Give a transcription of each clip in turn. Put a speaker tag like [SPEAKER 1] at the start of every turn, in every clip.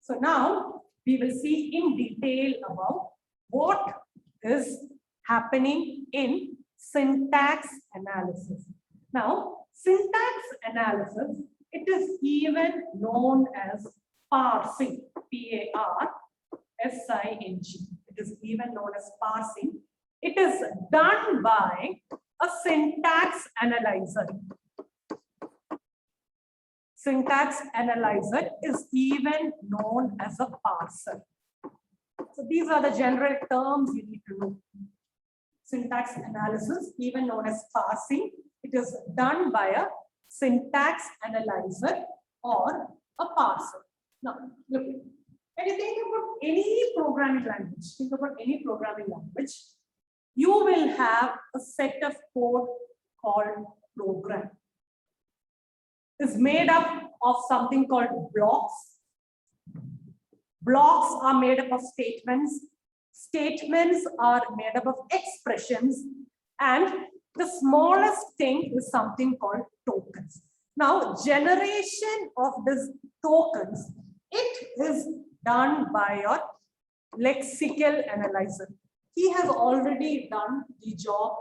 [SPEAKER 1] So now we will see in detail about what is happening in syntax analysis. Now, syntax analysis, it is even known as parsing, P-A-R-S-I-N-G. It is even known as parsing. It is done by a syntax analyzer. Syntax analyzer is even known as a parser. So these are the general terms you need to know. Syntax analysis, even known as parsing, it is done by a syntax analyzer or a parser. Now, look, when you think about any programming language, you will have a set of code called program. Is made up of something called blocks. Blocks are made up of statements. Statements are made up of expressions. And the smallest thing is something called tokens. Now, generation of these tokens, it is done by your lexical analyzer. He has already done the job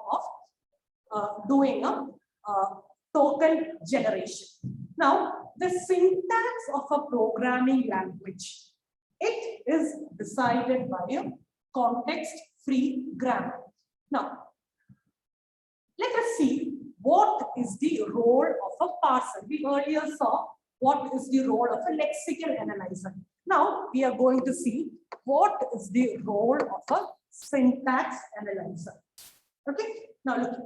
[SPEAKER 1] of doing a token generation. Now, the syntax of a programming language, it is decided by a context-free grammar. Now, let us see what is the role of a parser. We earlier saw what is the role of a lexical analyzer. Now, we are going to see what is the role of a syntax analyzer. Okay, now look,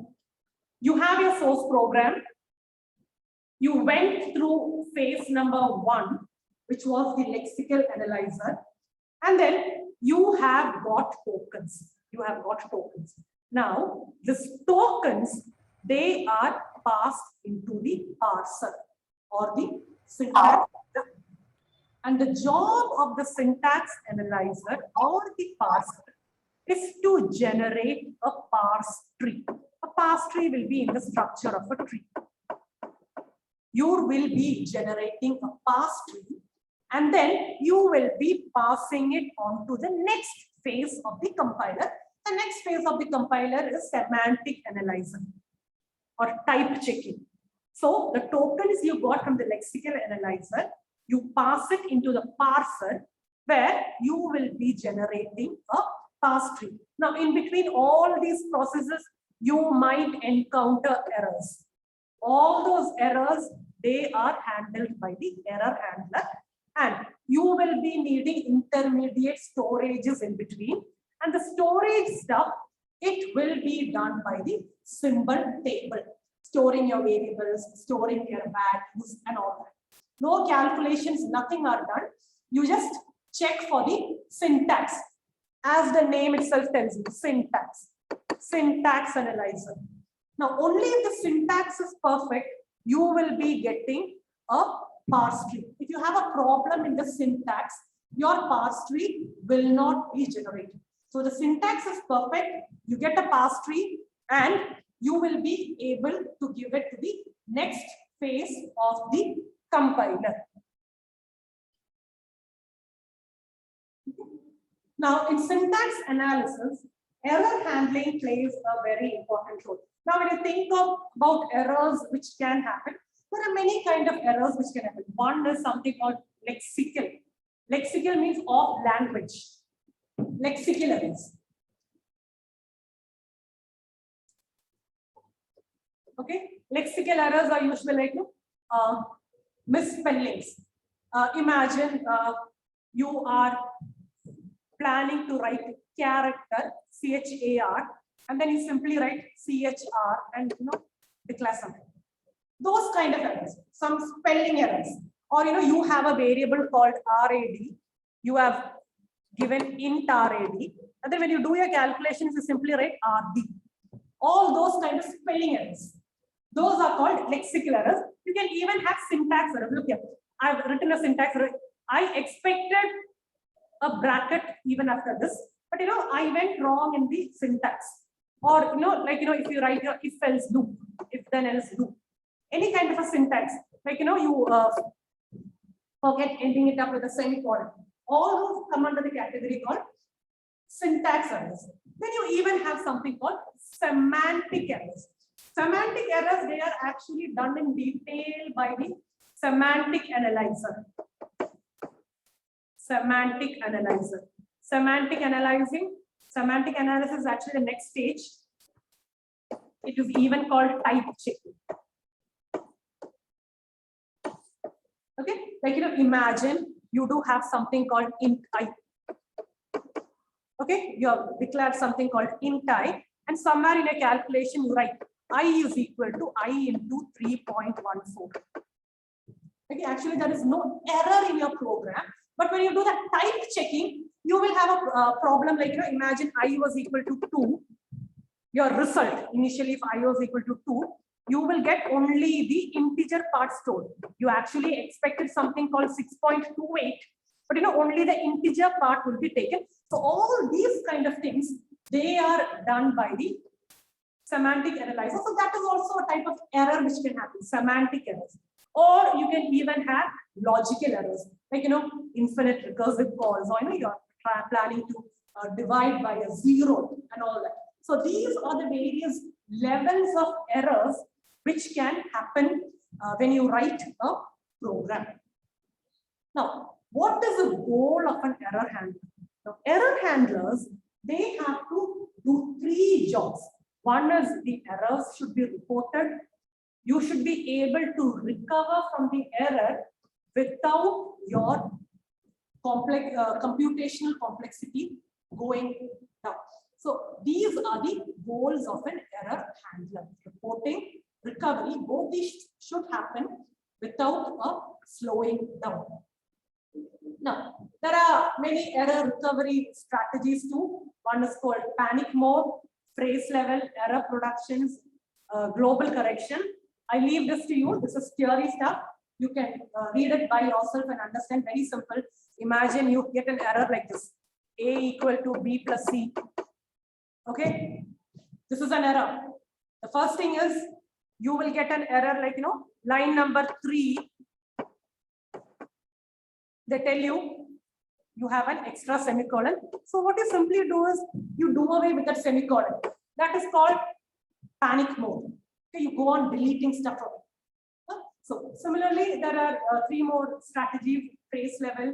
[SPEAKER 1] you have your source program. You went through phase number 1, which was the lexical analyzer, and then you have got tokens. Now, these tokens, they are passed into the parser or the syntax. And the job of the syntax analyzer or the parser is to generate a parse tree. A parse tree will be in the structure of a tree. You will be generating a parse tree, and then you will be passing it on to the next phase of the compiler. The next phase of the compiler is semantic analyzer or type checking. So the tokens you got from the lexical analyzer, you pass it into the parser where you will be generating a parse tree. Now, in between all these processes, you might encounter errors. All those errors, they are handled by the error handler, and you will be needing intermediate storages in between, and the storage stuff, it will be done by the symbol table, storing your variables, storing your values and all that. No calculations, nothing are done. You just check for the syntax. As the name itself tells you, syntax analyzer. Now, only if the syntax is perfect, you will be getting a parse tree. If you have a problem in the syntax, your parse tree will not be generated. So the syntax is perfect, you get a parse tree, and you will be able to give it to the next phase of the compiler. Now, in syntax analysis, error handling plays a very important role. Now, when you think about errors which can happen, there are many kinds of errors which can happen. One is something called lexical. Lexical means of language. Lexical errors. Okay, lexical errors are usually like misspellings. Imagine you are planning to write character, C-H-A-R, and then you simply write C-H-R and declare something. Those kind of errors, some spelling errors, or you have a variable called RAD, you have given int RAD, and then when you do your calculations, you simply write RD. All those kind of spelling errors, those are called lexical errors. You can even have syntax errors. Look here, I've written a syntax error. I expected a bracket even after this, but I went wrong in the syntax. Or if you write your if else loop, if then else loop, any kind of a syntax, Like, you forget ending it up with a semicolon. All those come under the category called syntax errors. Then you even have something called semantic errors. Semantic errors, they are actually done in detail by the semantic analyzer. Semantic analyzer. Semantic analysis is actually the next stage. It is even called type checking. Okay, like imagine you do have something called int I. Okay, you have declared something called int I, and somewhere in a calculation you write I is equal to I into 3.14. Okay, actually there is no error in your program, but when you do that type checking, you will have a problem like, imagine I was equal to 2. Your result, initially if I was equal to 2, you will get only the integer part stored. You actually expected something called 6.28, but only the integer part will be taken. So all these kind of things, they are done by the semantic analyzer. So that is also a type of error which can happen, semantic errors. Or you can even have logical errors, like infinite recursive calls, or you're planning to divide by a 0 and all that. So these are the various levels of errors which can happen when you write a program. Now, what is the goal of an error handler? Now, error handlers, they have to do 3 jobs. One is the errors should be reported. You should be able to recover from the error without your complex computational complexity going down. So these are the goals of an error handler. Reporting, recovery, both these should happen without a slowing down. Now, there are many error recovery strategies too. One is called panic mode, phrase level, error productions, global correction. I leave this to you. This is theory stuff. You can read it by yourself and understand. Very simple. Imagine you get an error like this. A equal to B plus C. Okay. This is an error. The first thing is you will get an error like, line number 3. They tell you have an extra semicolon. So what you simply do is you do away with that semicolon. That is called panic mode. Okay, you go on deleting stuff from it. So similarly, there are 3 more strategies: phrase level,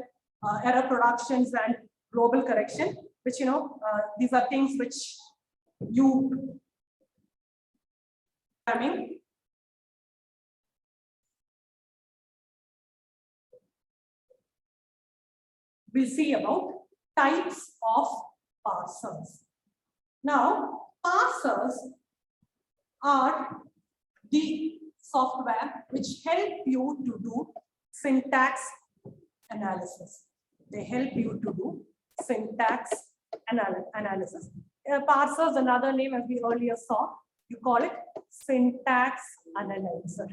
[SPEAKER 1] error productions, and global correction, which these are things which you we'll see about types of parsers. Now, parsers are the software which help you to do syntax analysis. They help you to do syntax analysis. Parsers, another name as we earlier saw, you call it syntax analyzer.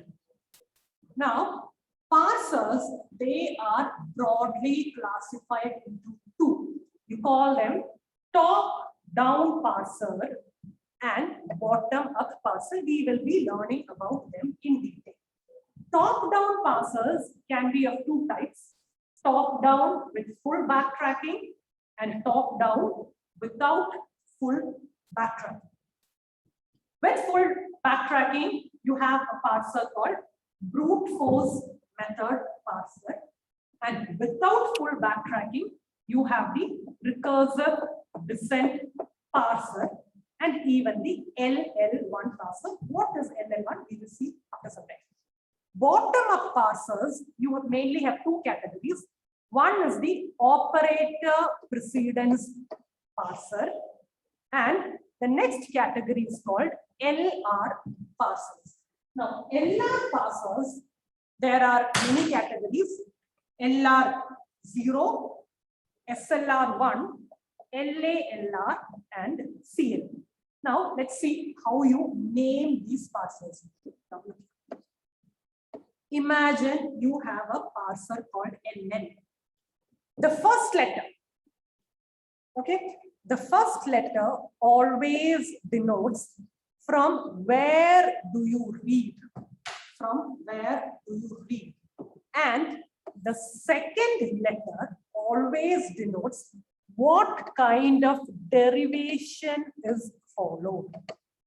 [SPEAKER 1] Now, parsers, they are broadly classified into 2. You call them top-down parser and bottom-up parser. We will be learning about them in detail. Top-down parsers can be of 2 types: top-down with full backtracking and top-down without full backtracking. With full backtracking, you have a parser called brute force method parser, and without full backtracking, you have the recursive descent parser and even the LL1 parser. What is LL1? We will see after some time. Bottom-up parsers, you would mainly have 2 categories. One is the operator precedence parser, and the next category is called LR parsers. Now, LR parsers, there are many categories: LR0, SLR1, LALR, and CL. Now, let's see how you name these parsers. Imagine you have a parser called LN. The first letter, okay, the first letter always denotes from where do you read. from where do you read. And the second letter always denotes what kind of derivation is followed.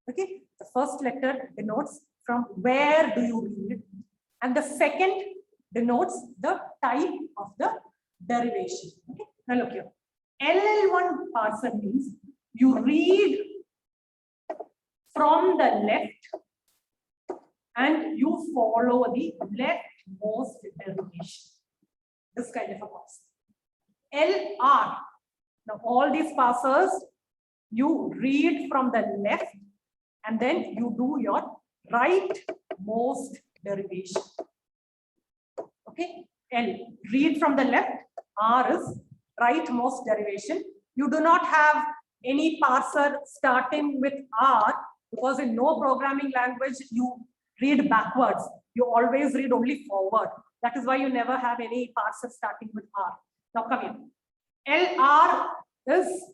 [SPEAKER 1] Okay, the first letter denotes from where do you read, and the second denotes the type of the derivation. Okay, now look here. LL1 parser means you read from the left and you follow the leftmost derivation. This kind of a parser. LR. Now all these parsers, you read from the left and then you do your rightmost derivation. Okay, L, read from the left, R is rightmost derivation. You do not have any parser starting with R because in no programming language you read backwards. You always read only forward. That is why you never have any parser starting with R. Now come here. LR is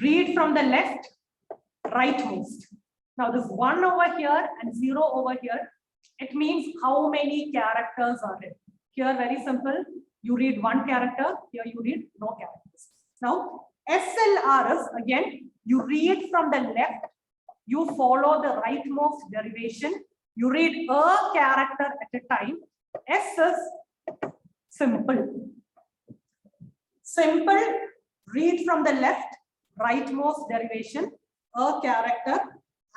[SPEAKER 1] read from the left, rightmost. Now this 1 over here and 0 over here, it means how many characters are there. Here very simple, you read 1 character, here you read no characters. Now SLR is again, you read from the left, you follow the rightmost derivation, you read a character at a time. S is simple. Simple, read from the left, rightmost derivation, a character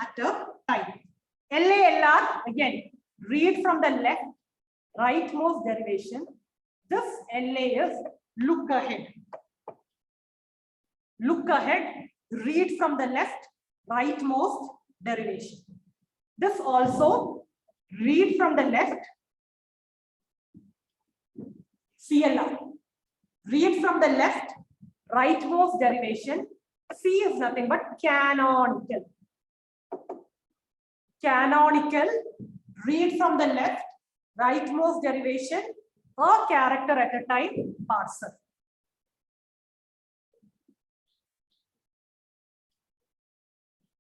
[SPEAKER 1] at a time. LALR, again, read from the left, rightmost derivation. This LA is look ahead. Look ahead, read from the left, rightmost derivation. This also, read from the left, CLR. Read from the left, rightmost derivation. C is nothing but canonical. Canonical, read from the left, rightmost derivation, a character at a time, parser.